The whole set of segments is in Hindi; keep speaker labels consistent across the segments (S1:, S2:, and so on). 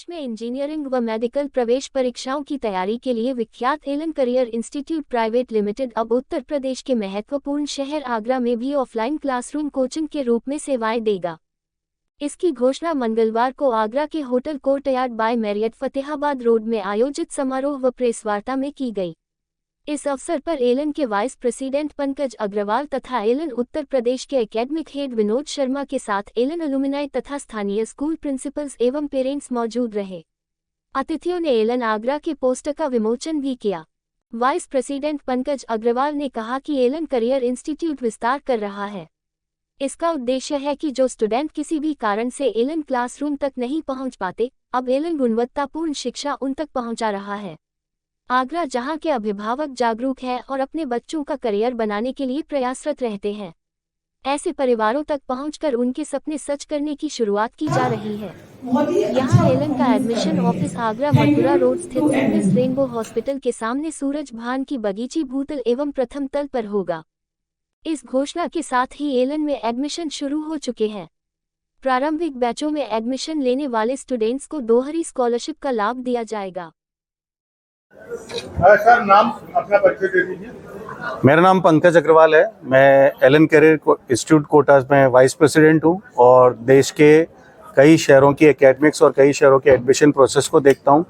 S1: प्रदेश में इंजीनियरिंग व मेडिकल प्रवेश परीक्षाओं की तैयारी के लिए विख्यात Allen career institute private limited अब उत्तर प्रदेश के महत्वपूर्ण शहर आगरा में भी ऑफलाइन क्लासरूम कोचिंग के रूप में सेवाएं देगा। इसकी घोषणा मंगलवार को आगरा के hotel courtyard by Marriott Fatehabad road में आयोजित समारोह व प्रेस वार्ता में की गई। इस अवसर पर एलन के वाइस प्रेसिडेंट पंकज अग्रवाल तथा एलन उत्तर प्रदेश के एकेडमिक हेड विनोद शर्मा के साथ एलन अलुमिनाई तथा स्थानीय स्कूल प्रिंसिपल्स एवं पेरेंट्स मौजूद रहे। अतिथियों ने एलन आगरा के पोस्टर का विमोचन भी किया। वाइस प्रेसिडेंट पंकज अग्रवाल ने कहा कि एलन करियर इंस्टीट्यूट विस्तार कर रहा है। इसका उद्देश्य है कि जो स्टूडेंट किसी भी कारण से एलन क्लासरूम तक नहीं पहुंच पाते, अब एलन गुणवत्तापूर्ण शिक्षा उन तक पहुंचा रहा है। आगरा जहां के अभिभावक जागरूक हैं और अपने बच्चों का करियर बनाने के लिए प्रयासरत रहते हैं, ऐसे परिवारों तक पहुंचकर उनके सपने सच करने की शुरुआत की जा रही है। यहां एलन का admission office Agra Mathura road स्थित फिटनेस रेनबो हॉस्पिटल के सामने सूरज भान की बगीची भूतल एवं प्रथम तल पर होगा। इस घोषणा के साथ ही एलन में एडमिशन शुरू हो चुके हैं। प्रारंभिक बैचों में एडमिशन लेने वाले स्टूडेंट्स को दोहरी स्कॉलरशिप का लाभ दिया जाएगा।
S2: सर, नाम अपना परिचय दे दीजिए।
S3: मेरा नाम पंकज अग्रवाल है। मैं एलन करियर इंस्टीट्यूट कोटा में वाइस प्रेसिडेंट हूं और देश के कई शहरों की एकेडमिक्स और कई शहरों के एडमिशन प्रोसेस को देखता हूं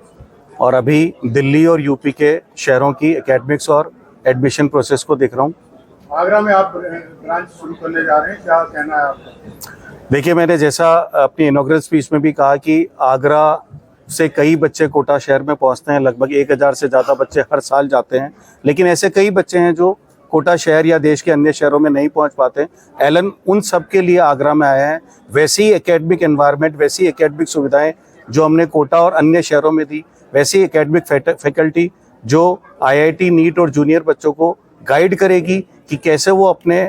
S3: और अभी दिल्ली और यूपी के शहरों की एकेडमिक्स और एडमिशन प्रोसेस को देख रहा हूं।
S2: आगरा में आप ब्रांच शुरू करने जा रहे हैं, क्या कहना है आपका?
S3: देखिए, मैंने जैसा अपनी इनॉग्रल स्पीच में भी कहा कि आगरा से कई बच्चे कोटा शहर में पहुंचते हैं। लगभग 1000 से ज़्यादा बच्चे हर साल जाते हैं, लेकिन ऐसे कई बच्चे हैं जो कोटा शहर या देश के अन्य शहरों में नहीं पहुंच पाते। एलन उन सब के लिए आगरा में आया है। वैसी एकेडमिक एनवायरनमेंट, वैसी एकेडमिक सुविधाएं जो हमने कोटा और अन्य शहरों में दी, वैसी एकेडमिक फैकल्टी जो IIT, नीट और जूनियर बच्चों को गाइड करेगी कि कैसे वो अपने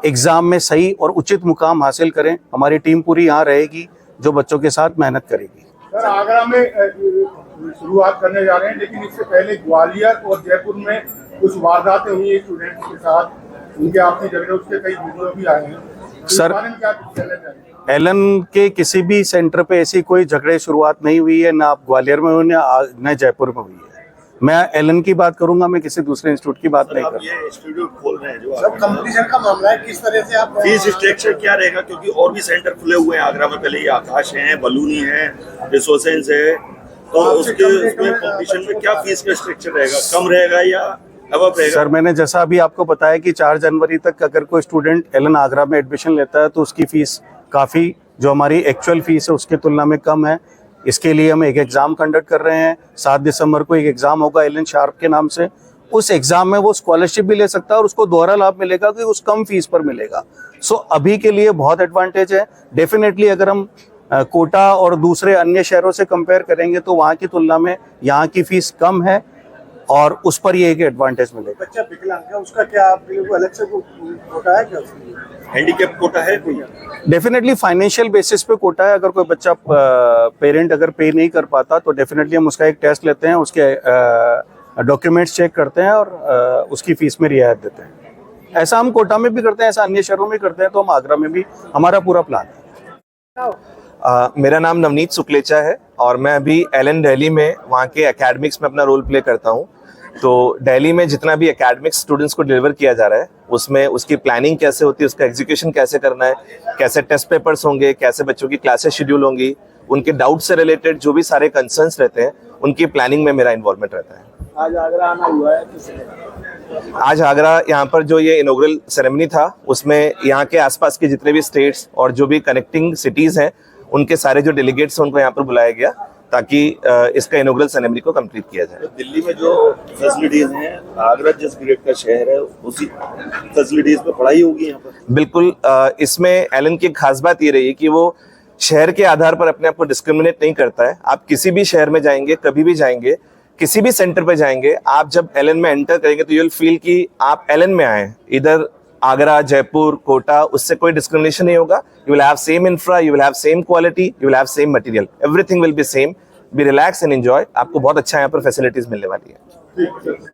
S3: एग्ज़ाम में सही और उचित मुकाम हासिल करें। हमारी टीम पूरी यहाँ रहेगी जो बच्चों के साथ मेहनत करेगी।
S2: सर, आगरा में शुरुआत करने जा रहे हैं, लेकिन इससे पहले ग्वालियर और जयपुर में कुछ वारदातें हुई है स्टूडेंट्स के साथ, उनके आपसी झगड़े, उसके कई वीडियो भी आए हैं।
S3: सर,
S2: क्या
S3: एलन के किसी भी सेंटर पे ऐसी कोई झगड़े शुरुआत नहीं हुई है, ना आप ग्वालियर में हुई न जयपुर में हुई है। मैं एलन की बात करूंगा, मैं किसी दूसरे इंस्टीट्यूट की बात नहीं करूंगा।
S4: ये इंस्टीट्यूट खोल रहे हैं जो
S2: सब कंपटीशन का मामला है, किस तरह से आप
S4: फीस स्ट्रक्चर क्या रहेगा? क्योंकि और भी सेंटर खुले हुए हैं आगरा में, पहले ये आकाश है, बलूनी है, रिसोर्सेंस है, तो उसके उसमें कंपटीशन में क्या फीस का स्ट्रक्चर रहेगा? कम रहेगा या अब रहेगा?
S3: सर, मैंने जैसा अभी आपको बताया कि 4 जनवरी तक अगर कोई स्टूडेंट एलन आगरा में एडमिशन लेता है तो उसकी फीस काफ़ी, जो हमारी एक्चुअल फीस है उसके तुलना में कम है। इसके लिए हम एक एग्ज़ाम कंडक्ट कर रहे हैं। 7 दिसंबर को एक एग्ज़ाम होगा एलन शार्प के नाम से। उस एग्ज़ाम में वो स्कॉलरशिप भी ले सकता है और उसको दोहरा लाभ मिलेगा कि उस कम फीस पर मिलेगा। सो अभी के लिए बहुत एडवांटेज है। डेफिनेटली अगर हम कोटा और दूसरे अन्य शहरों से कंपेयर करेंगे तो वहाँ की तुलना में यहाँ की फीस कम है और उस पर ये एक एडवांटेज मिलेगा।
S2: बच्चा विकलांग है, उसका क्या अलग से कोटा है क्या?
S4: हैंडीकैप कोटा है कोई?
S3: डेफिनेटली फाइनेंशियल बेसिस पे कोटा है। अगर कोई बच्चा पेरेंट अगर पे नहीं कर पाता तो डेफिनेटली हम उसका एक टेस्ट लेते हैं, उसके डॉक्यूमेंट्स चेक करते हैं और उसकी फीस में रियायत देते हैं। ऐसा हम कोटा में भी करते हैं, ऐसा अन्य शहरों में करते हैं, तो हम आगरा में भी हमारा पूरा प्लान है।
S5: मेरा नाम नवनीत सुकलेचा है और मैं अभी एलन दिल्ली में वहाँ के एकेडमिक्स में अपना रोल प्ले करता हूँ। तो दिल्ली में जितना भी एकेडमिक्स स्टूडेंट्स को डिलीवर किया जा रहा है उसमें उसकी प्लानिंग कैसे होती है, उसका एग्जीक्यूशन कैसे करना है, कैसे टेस्ट पेपर्स होंगे, कैसे बच्चों की क्लासेस शेड्यूल होंगी, उनके डाउट से रिलेटेड जो भी सारे कंसर्न्स रहते हैं उनकी प्लानिंग में मेरा इन्वॉल्वमेंट रहता है।
S2: आज आगरा आना हुआ है,
S5: आज आगरा यहाँ पर जो ये इनॉग्रल सेरेमनी था उसमें यहाँ के आसपास के जितने भी स्टेट्स और जो भी कनेक्टिंग सिटीज़ हैं उनके सारे जो डेलीगेट्स हैं उनको यहाँ पर बुलाया गया ताकि इसका इनॉग्रल सेरेमनी को कंप्लीट किया जाए।
S4: तो दिल्ली में जो फैसिलिटीज हैं, आगरा जिस ग्रेड का शहर है उसी फैसिलिटीज पे पढ़ाई होगी यहाँ पर?
S5: बिल्कुल। इसमें एलन की खास बात ये रही कि वो शहर के आधार पर अपने आप को डिस्क्रिमिनेट नहीं करता है। आप किसी भी शहर में जाएंगे, कभी भी जाएंगे, किसी भी सेंटर पे जाएंगे, आप जब एलन में एंटर करेंगे तो यू विल फील कि आप एलन में आए। इधर आगरा, जयपुर, कोटा, उससे कोई डिस्क्रिमिनेशन नहीं होगा। You will have same infra, you will have same quality, you will have same material, everything will be same. Be relax and enjoy. आपको बहुत अच्छा यहाँ पर फैसिलिटीज मिलने वाली है।